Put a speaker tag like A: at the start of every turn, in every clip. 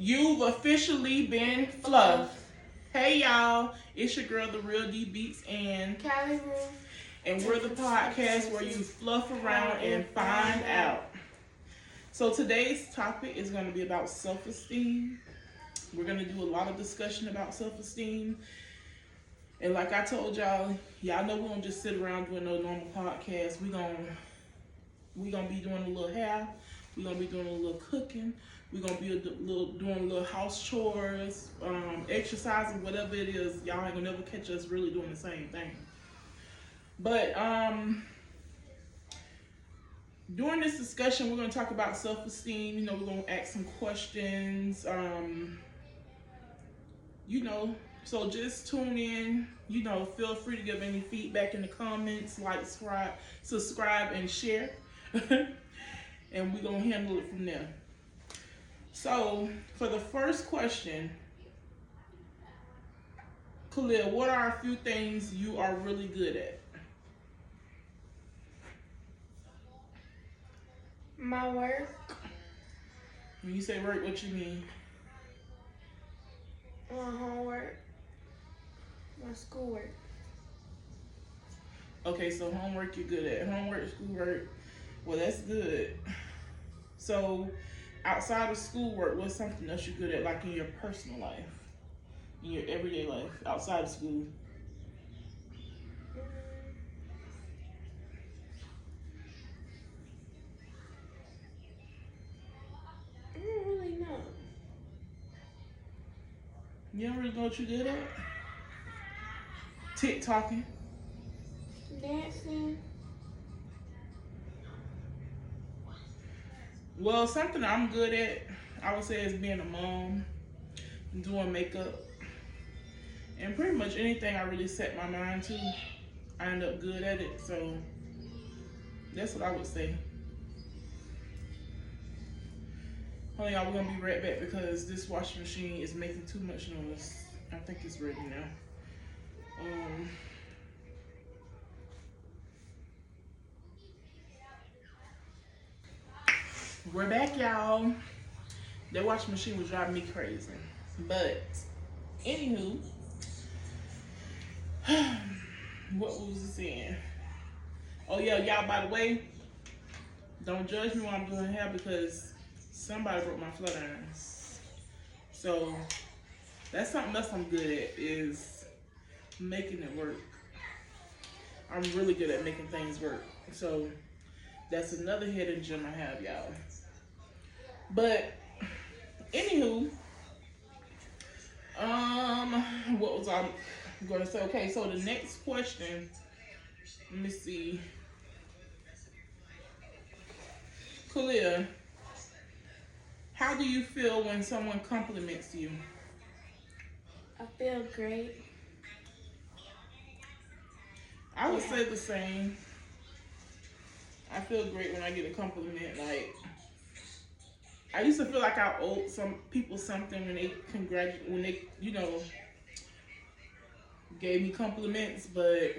A: You've officially been fluffed. Hey y'all, it's your girl, the real D Beats, and
B: Callie Rule.
A: And we're the podcast where you fluff around and find out. So today's topic is going to be about self-esteem. We're going to do a lot of discussion about self-esteem. And like I told y'all know we don't just sit around doing no normal podcast. We gonna be doing a little hair. We're gonna be doing a little cooking. We're gonna be doing a little house chores, exercising, whatever it is. Y'all ain't gonna never catch us really doing the same thing. But during this discussion, we're gonna talk about self-esteem. You know, we're gonna ask some questions. So just tune in. You know, feel free to give any feedback in the comments, like, subscribe, and share. And we're gonna handle it from there. So for the first question, Khalil, what are a few things you are really good at?
B: My work.
A: When you say work, what you mean?
B: My homework. My schoolwork.
A: Okay, so homework you're good at. Homework, schoolwork. Well, that's good. So outside of schoolwork, what's something else you're good at, like in your personal life, in your everyday life, outside of school?
B: I don't really know.
A: You don't really know what you're good at? TikToking.
B: Dancing.
A: Well, something I'm good at, I would say, is being a mom, doing makeup, and pretty much anything I really set my mind to, I end up good at it. So that's what I would say. Hold on, y'all, we're gonna be right back because this washing machine is making too much noise. I think it's ready now. We're back, y'all. That washing machine was driving me crazy. But, anywho, what was I saying? Oh, yeah, y'all, by the way, don't judge me while I'm doing hair because somebody broke my flat irons. So, that's something else I'm good at, is making it work. I'm really good at making things work. So, that's another hidden gem I have, y'all. But, anywho, what was I going to say? Okay, so the next question, let me see. Khalil, how do you feel when someone compliments you?
B: I feel great.
A: I would say the same. I feel great when I get a compliment. Like, I used to feel like I owed some people something when they gave me compliments, but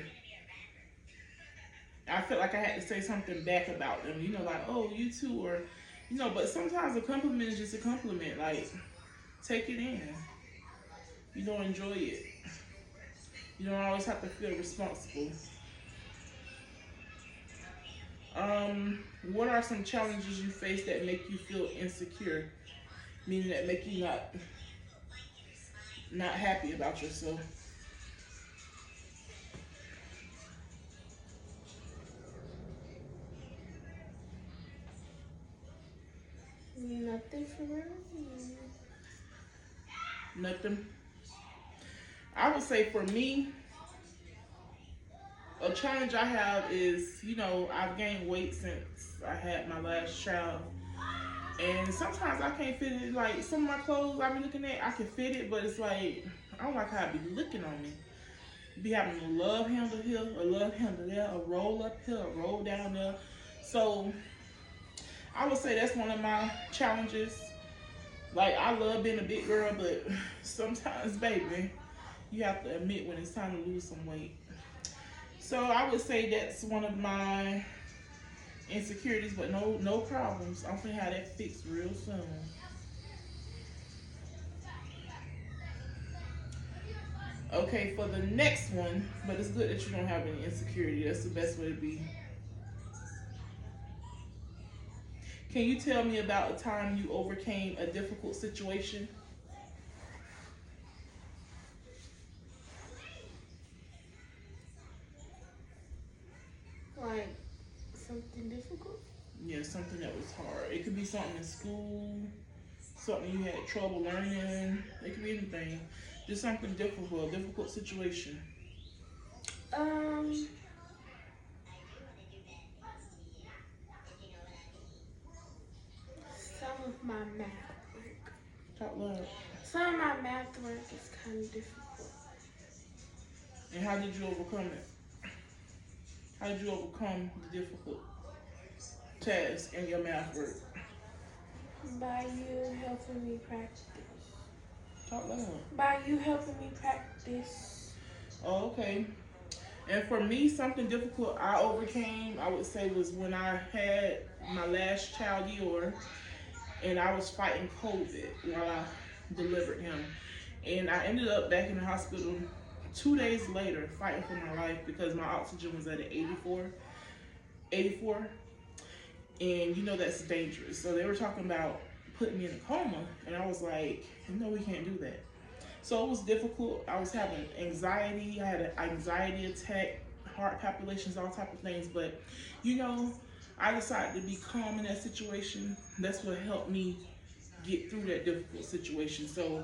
A: I felt like I had to say something back about them. You know, like, oh, you too, or, but sometimes a compliment is just a compliment. Like, take it in. You don't enjoy it. You don't always have to feel responsible. What are some challenges you face that make you feel insecure? Meaning that make you not happy about yourself?
B: Nothing for me.
A: Nothing. I would say for me, a challenge I have is, I've gained weight since I had my last child. And sometimes I can't fit it. Like, some of my clothes I be looking at, I can fit it, but it's like, I don't like how it be looking on me. Be having a love handle here, a love handle there, a roll up here, a roll down there. So, I would say that's one of my challenges. Like, I love being a big girl, but sometimes, baby, you have to admit when it's time to lose some weight. So I would say that's one of my insecurities, but no problems. I'm gonna have that fixed real soon. Okay, for the next one, but it's good that you don't have any insecurity. That's the best way to be. Can you tell me about a time you overcame a difficult situation?
B: Like something difficult.
A: Yeah, something that was hard. It could be something in school, something you had trouble learning. It could be anything. Just something difficult, a difficult situation.
B: Um, some of my math work.
A: Talk loud.
B: Some of my math work is kind of difficult.
A: And how did you overcome it? How did you overcome the difficult task in your math work?
B: By you helping me practice.
A: Talk loud.
B: By you helping me practice.
A: Oh, okay. And for me, something difficult I overcame, I would say, was when I had my last child, Dior, and I was fighting COVID while I delivered him. And I ended up back in the hospital 2 days later fighting for my life because my oxygen was at an 84. And you know that's dangerous. So they were talking about putting me in a coma, and I was like, no, we can't do that. So it was difficult. I was having anxiety. I had an anxiety attack, heart palpitations, all type of things. But you know, I decided to be calm in that situation. That's what helped me get through that difficult situation. So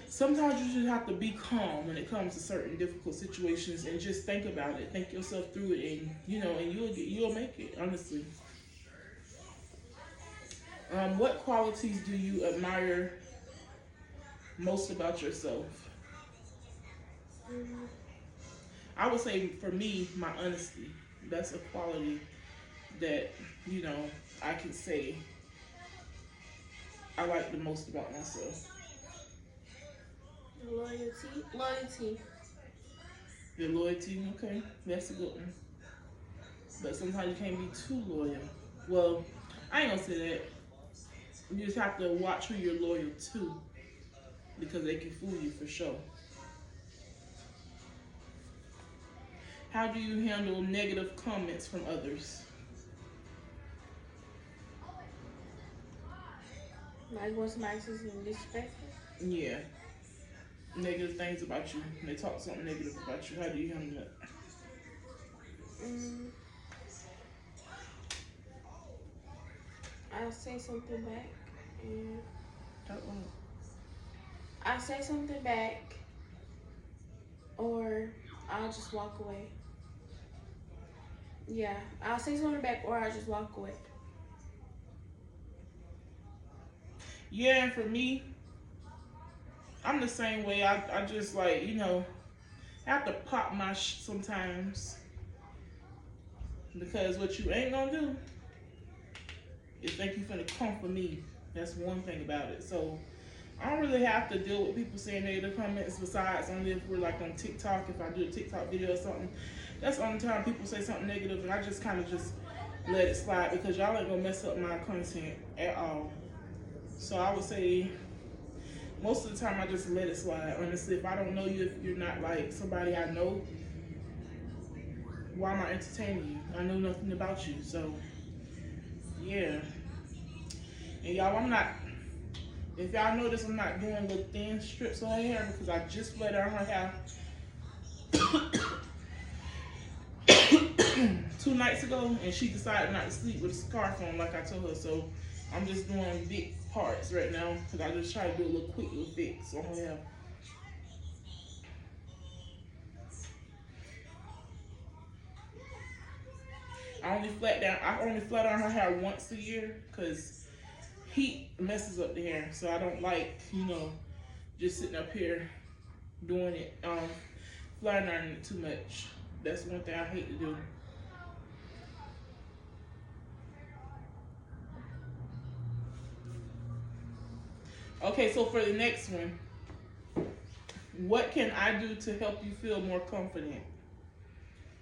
A: sometimes you just have to be calm when it comes to certain difficult situations and just think about it, think yourself through it, and and you'll make it. Honestly. What qualities do you admire most about yourself?
B: Mm,
A: I would say for me, my honesty. That's a quality that, I can say I like the most about myself.
B: loyalty.
A: Your loyalty, okay, that's a good one. But sometimes you can't be too loyal. Well, I ain't gonna say that. You just have to watch who you're loyal to because they can fool you for sure. How do you handle negative comments from others?
B: Like when somebody says something disrespectful.
A: Yeah, negative things about you. They talk something negative about you. How do you handle it?
B: Mm, I'll say something back, and
A: Talk loud.
B: I'll say something back, or I'll just walk away. Yeah, I'll say something back, or I'll just walk away.
A: Yeah, and for me, I'm the same way. I just like, have to pop my sometimes because what you ain't gonna do is think you finna come for me. That's one thing about it. So I don't really have to deal with people saying negative comments besides only if we're like on TikTok, if I do a TikTok video or something. That's the only time people say something negative and I just kind of just let it slide because y'all ain't gonna mess up my content at all. So I would say most of the time I just let it slide. Honestly, if I don't know you, if you're not like somebody I know, why am I entertaining you? I know nothing about you. So yeah. And y'all, if y'all notice, I'm not doing little thin strips of her hair because I just let her hair 2 nights ago, and she decided not to sleep with a scarf on like I told her. So I'm just doing big parts right now because I just try to do a little quick little fix on her hair. I only flat iron her hair once a year because heat messes up the hair. So I don't like, just sitting up here doing it, flat ironing it too much. That's one thing I hate to do. Okay, so for the next one, what can I do to help you feel more confident?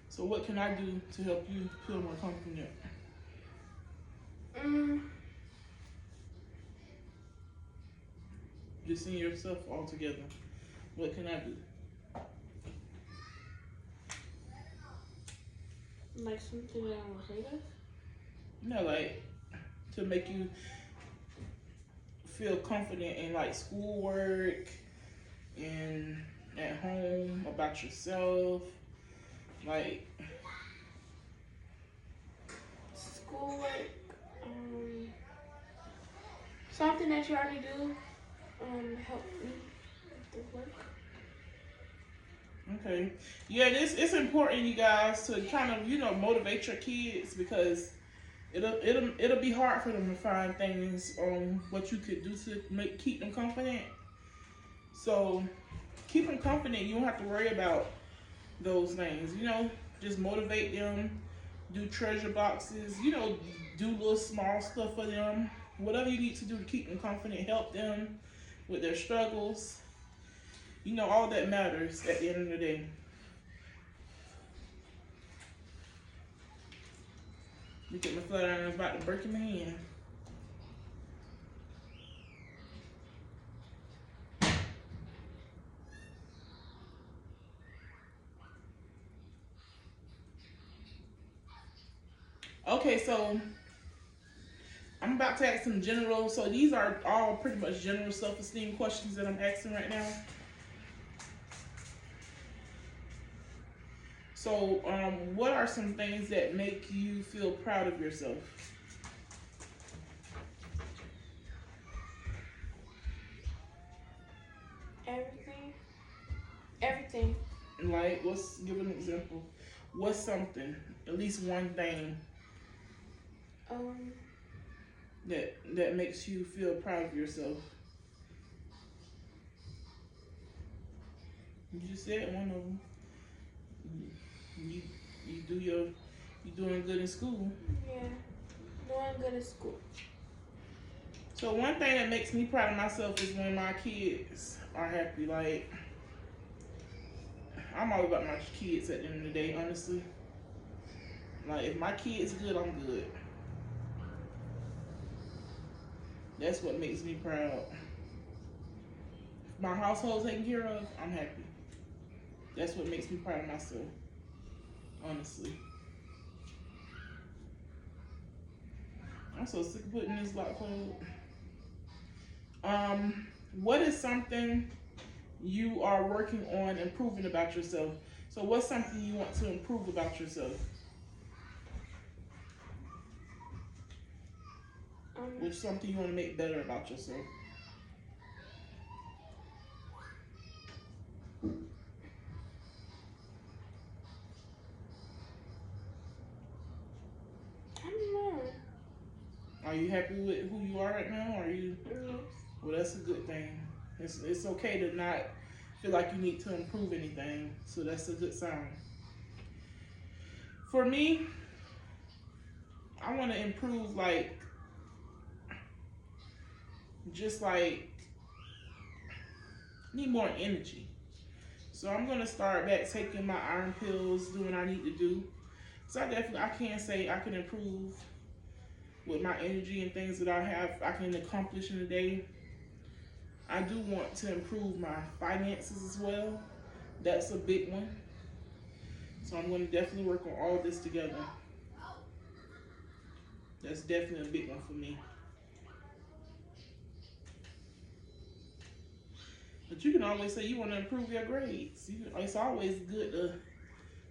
A: So what can I do to help you feel more confident?
B: Mm,
A: Just seeing yourself all together. What can I do?
B: Like something that I'm afraid of?
A: Like to make you feel confident in like schoolwork and at home, about yourself, like
B: Schoolwork. Something that you already do. Help me with the work.
A: okay. Yeah, it's important, you guys, to kind of motivate your kids, because it'll be hard for them to find things on what you could do to keep them confident. So keep them confident. You don't have to worry about those things. Just motivate them. Do treasure boxes. Do little small stuff for them. Whatever you need to do to keep them confident. Help them with their struggles. All that matters at the end of the day. Look at my flat iron, it's about to break in my hand. Okay, so I'm about to ask some general. So these are all pretty much general self-esteem questions that I'm asking right now. So, what are some things that make you feel proud of yourself?
B: Everything.
A: Like, give an example. What's something? At least one thing. That makes you feel proud of yourself. You just said one of them. You doing good in school.
B: Yeah, doing good in school.
A: So one thing that makes me proud of myself is when my kids are happy. Like, I'm all about my kids at the end of the day, honestly. Like, if my kids good, I'm good. That's what makes me proud. If my household's taken care of, I'm happy. That's what makes me proud of myself, honestly. I'm so sick of putting this lock code. What is something you are working on improving about yourself? So what's something you want to improve about yourself? What's something you want to make better about yourself?
B: I don't know.
A: Are you happy with who you are right now? Are you?
B: Yes.
A: Well, that's a good thing. It's okay to not feel like you need to improve anything. So that's a good sign. For me, I want to improve, like, just like, need more energy. So I'm going to start back taking my iron pills, doing what I need to do. So I can say I can improve with my energy and things that I can accomplish in a day. I do want to improve my finances as well. That's a big one. So I'm going to definitely work on all this together. That's definitely a big one for me. But you can always say you want to improve your grades. It's always good to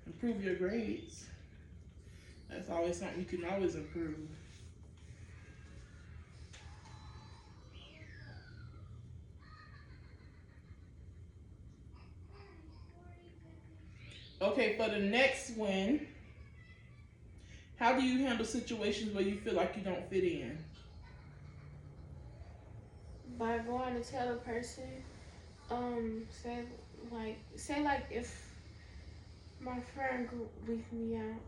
A: improve your grades. That's always something you can always improve. Okay, for the next one, how do you handle situations where you feel like you don't fit in?
B: By going to tell a person, say like if my friend group leave me out,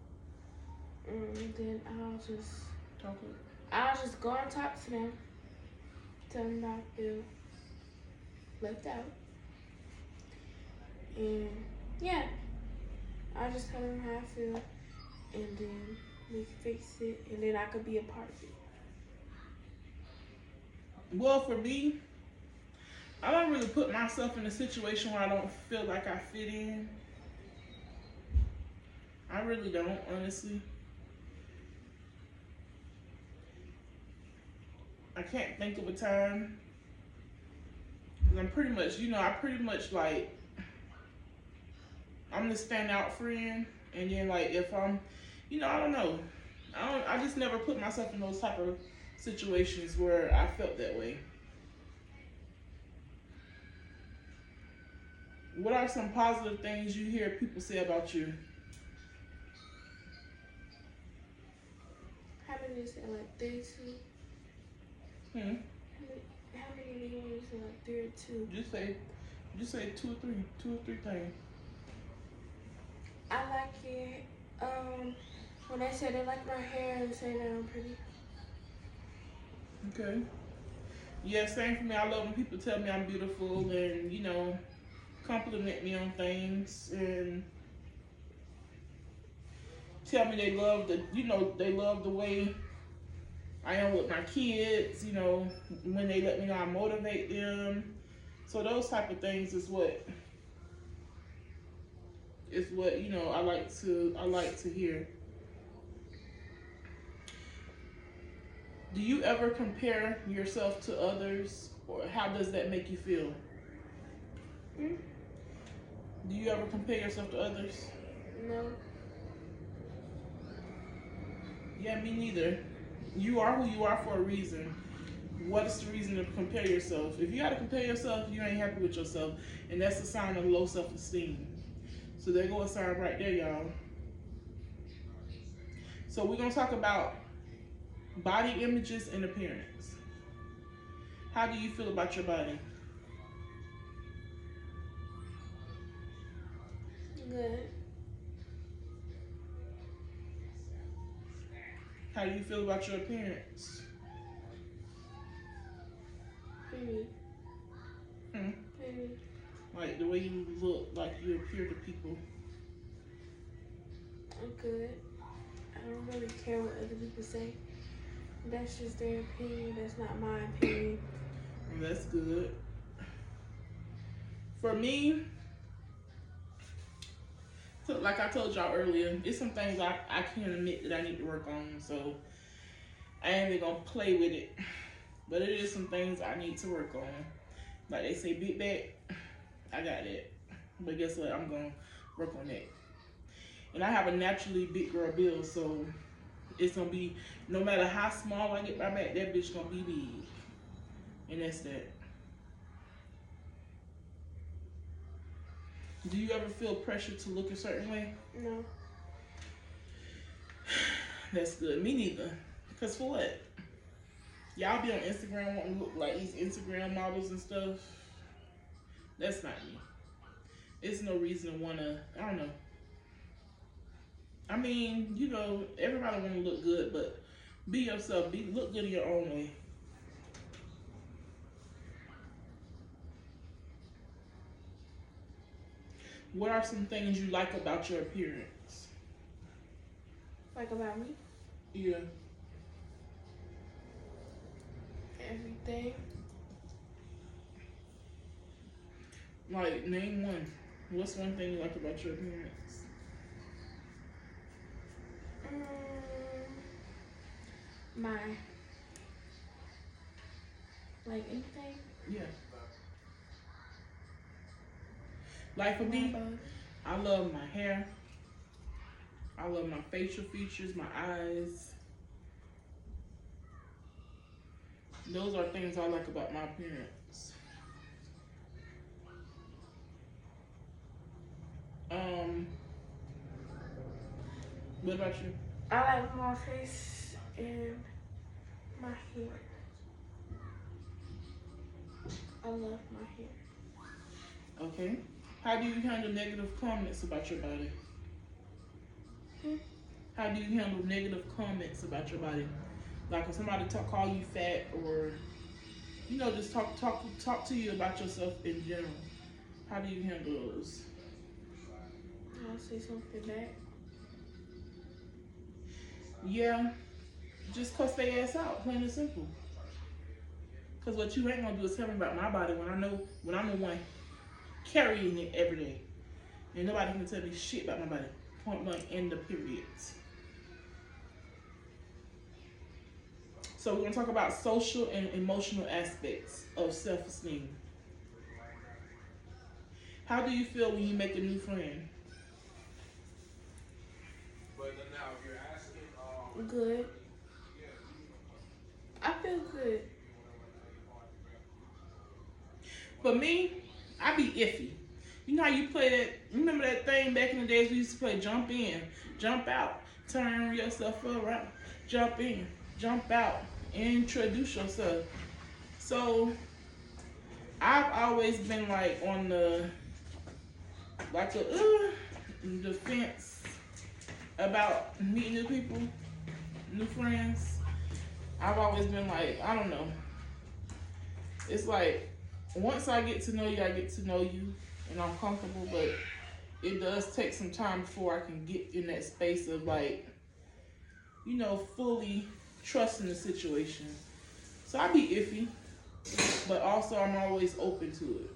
B: then I'll just go and talk to them, tell them that I feel left out, and yeah, I'll just tell them how I feel, and then we can fix it, and then I could be a part of it.
A: Well, for me, I don't really put myself in a situation where I don't feel like I fit in. I really don't, honestly. I can't think of a time. I'm pretty much, I pretty much like, I'm the standout friend. And then like if I'm, I don't know. I just never put myself in those type of situations where I felt that way. What are some positive things you hear people say about you?
B: How many is it? Like 32?
A: Hmm.
B: How many do you want to say? Like 32?
A: Just say two or three things.
B: I like it. When they say they like my hair and say that I'm pretty.
A: Okay. Yeah, same for me. I love when people tell me I'm beautiful and, compliment me on things and tell me they love the way I am with my kids, when they let me know I motivate them. So those type of things is what I like to hear. Do you ever compare yourself to others, or how does that make you feel?
B: Hmm?
A: Do you ever compare yourself to others?
B: No.
A: Yeah, me neither. You are who you are for a reason. What is the reason to compare yourself? If you gotta compare yourself, you ain't happy with yourself, and that's a sign of low self-esteem. So there go a sign right there, y'all. So we're gonna talk about body images and appearance. How do you feel about your body?
B: Good.
A: How do you feel about your appearance?
B: Pretty.
A: Hmm?
B: Pretty.
A: Like the way you look, like you appear to people.
B: I'm good. I don't really care what other people say. That's just their opinion. That's not my opinion.
A: And that's good. For me, so like I told y'all earlier, it's some things I can't admit that I need to work on. So I ain't even gonna play with it. But it is some things I need to work on. Like they say, big back, I got that. But guess what? I'm gonna work on that. And I have a naturally big girl build, so it's gonna be, no matter how small I get my back, that bitch gonna be big. And that's that. Do you ever feel pressure to look a certain way?
B: No.
A: That's good. Me neither. Because for what? Y'all be on Instagram wanting to look like these Instagram models and stuff. That's not me. It's no reason to wanna, I don't know. I mean, everybody wanna look good, but be yourself. Look good in your own way. What are some things you like about your appearance?
B: Like about me?
A: Yeah.
B: Everything.
A: Like, name one. What's one thing you like about your appearance?
B: My. Like anything?
A: Yeah. Like for me, I love my hair. I love my facial features, my eyes. Those are things I like about my appearance. What about you?
B: I like my face and my hair. I love my hair.
A: Okay. How do you handle negative comments about your body? How do you handle negative comments about your body? Like if somebody call you fat, or just talk to you about yourself in general. How do you handle those?
B: I'll say something back.
A: Yeah, just cuss their ass out, plain and simple. Cause what you ain't gonna do is tell me about my body when I'm the one carrying it every day, and nobody can tell me shit about my body. disappointment in the period. So we're going to talk about social and emotional aspects of self-esteem. How do you feel when you make a new friend?
B: Good. I feel good.
A: For me, I be iffy. You know how you play that, remember that thing back in the days we used to play jump in, jump out, turn yourself around, jump in, jump out, introduce yourself. So I've always been like on the, like the fence about meeting new people, new friends. I've always been like, I don't know. It's like, once I get to know you, I get to know you, and I'm comfortable, but it does take some time before I can get in that space of like, fully trusting the situation. So I be iffy, but also I'm always open to it.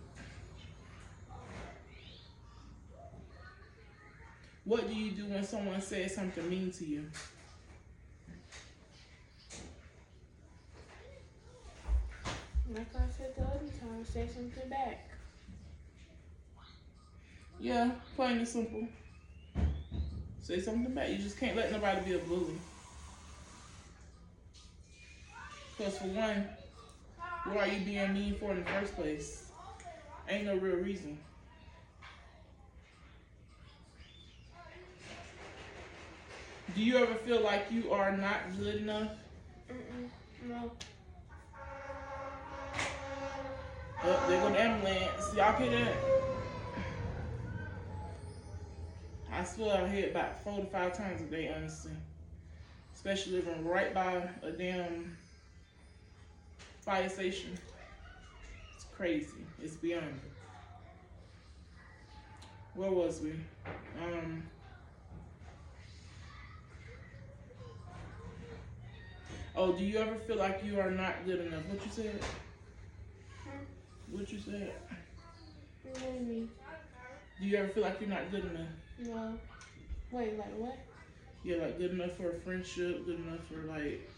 A: What do you do when someone says something mean to you?
B: Like I said the other time, say something back.
A: Yeah, plain and simple. Say something back. You just can't let nobody be a bully. Because for one, what are you being mean for in the first place? Ain't no real reason. Do you ever feel like you are not good enough?
B: No.
A: Oh, there go the ambulance. Y'all hear that? I swear I hear it about 4 to 5 times a day, honestly. Especially living right by a damn fire station. It's crazy. It's beyond. Where was we? Oh, do you ever feel like you are not good enough? What you said? What you said?
B: What do you mean?
A: Do you ever feel like you're not good enough?
B: No. Wait, like what?
A: Yeah, like good enough for a friendship, good enough for like,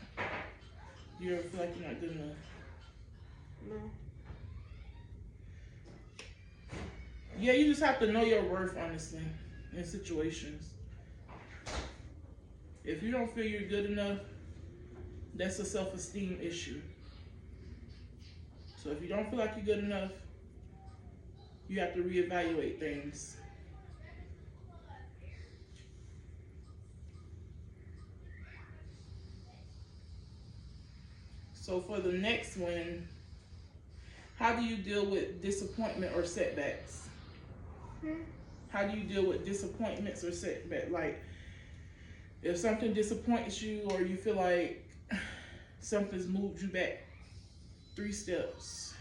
A: do you ever feel like you're not good enough?
B: No.
A: Yeah, you just have to know your worth, honestly, in situations. If you don't feel you're good enough, that's a self-esteem issue. So if you don't feel like you're good enough, you have to reevaluate things. So for the next one, how do you deal with disappointment or setbacks? How do you deal with disappointments or setbacks? Like, if something disappoints you or you feel like something's moved you back 3 steps,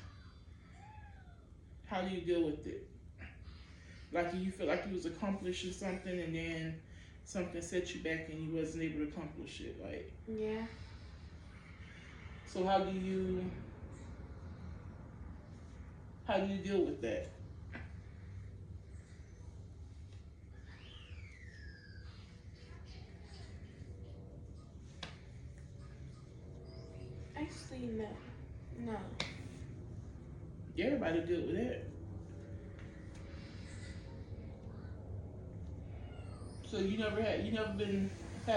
A: how do you deal with it? Like, you feel like you was accomplishing something and then something set you back and you wasn't able to accomplish it. Like,
B: Yeah.
A: so how do you deal with that?
B: Actually, no. No.
A: Yeah, everybody deal with that. So you never had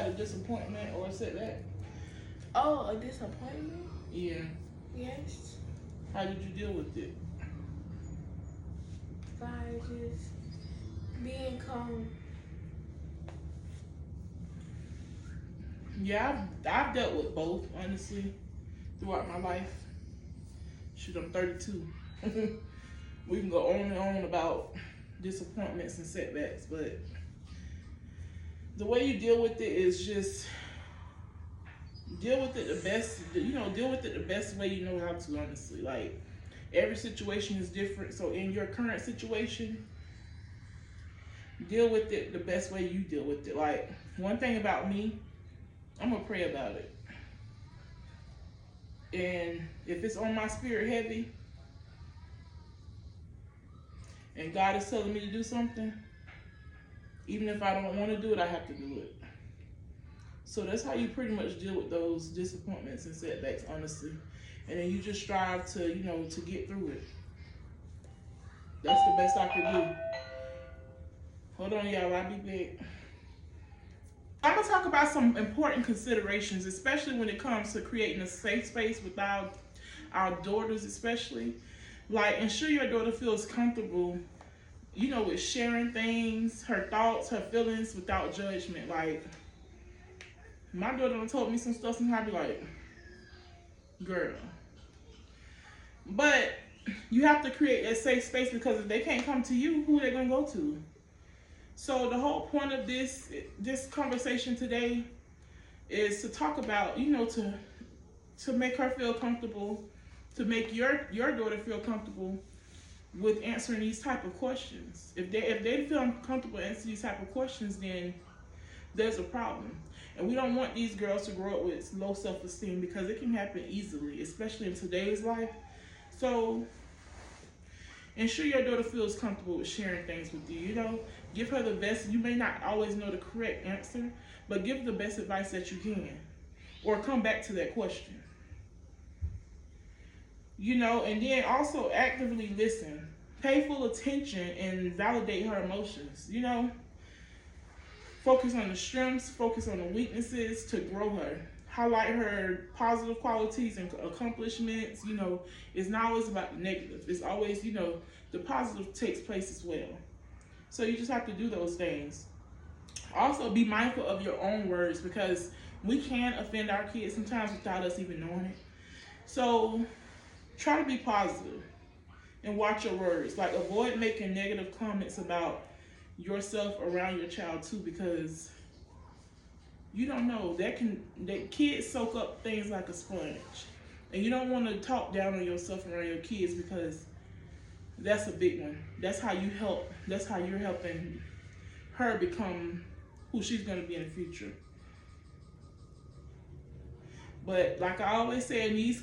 A: a disappointment or a setback?
B: Oh, a disappointment?
A: Yeah.
B: Yes.
A: How did you deal with it?
B: By just being calm.
A: Yeah, I've dealt with both, honestly, throughout my life. Shoot, I'm 32. We can go on and on about disappointments and setbacks, but the way you deal with it is just deal with it the best, deal with it the best way you know how to, honestly. Like, every situation is different, so in your current situation, deal with it the best way you deal with it. Like, one thing about me, I'm gonna pray about it. And if it's on my spirit heavy, and God is telling me to do something, Even if I don't want to do it, I have to do it. So that's how you pretty much deal with those disappointments and setbacks, honestly. And then you just strive to, to get through it. That's the best I could do. Hold on, y'all. I'll be back. I'm gonna talk about some important considerations, especially when it comes to creating a safe space with our daughters, especially. Like, ensure your daughter feels comfortable, with sharing things, her thoughts, her feelings without judgment. Like, my daughter done told me some stuff, and I'd be like, girl. But you have to create that safe space, because if they can't come to you, who are they gonna go to? So the whole point of this conversation today is to talk about, to make her feel comfortable, to make your daughter feel comfortable with answering these type of questions. If they feel uncomfortable answering these type of questions, then there's a problem. And we don't want these girls to grow up with low self-esteem, because it can happen easily, especially in today's life. So ensure your daughter feels comfortable with sharing things with you. Give her the best. You may not always know the correct answer, but give the best advice that you can, or come back to that question. And then also actively listen, pay full attention, and validate her emotions. Focus on the strengths, focus on the weaknesses to grow her. Highlight her positive qualities and accomplishments. It's not always about the negative. It's always, the positive takes place as well. So you just have to do those things. Also, be mindful of your own words, because we can offend our kids sometimes without us even knowing it. So try to be positive and watch your words. Like, avoid making negative comments about yourself around your child too, because you don't know, that kids soak up things like a sponge. And you don't want to talk down on yourself around your kids, because that's a big one. That's how you're helping her become who she's going to be in the future. But like I always say, in these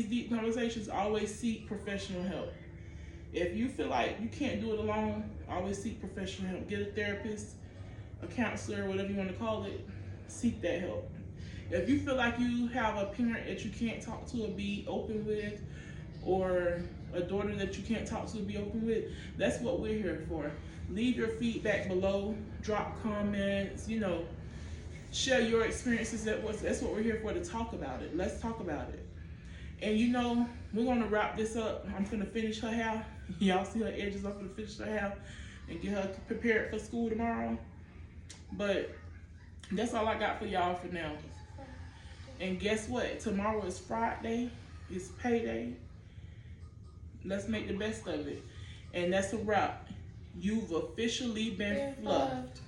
A: deep conversations, always seek professional help. If you feel like you can't do it alone, always seek professional help. Get a therapist, a counselor, whatever you want to call it. Seek that help. If you feel like you have a parent that you can't talk to or be open with, or a daughter that you can't talk to or be open with, that's what we're here for. Leave your feedback below, drop comments, share your experiences. That's what we're here for, to talk about it. Let's talk about it. And we're gonna wrap this up. I'm gonna finish her hair. Y'all see her edges. I'm gonna finish her hair and get her prepared for school tomorrow. But that's all I got for y'all for now. And guess what? Tomorrow is Friday. It's payday. Let's make the best of it. And that's a wrap. You've officially been fluffed.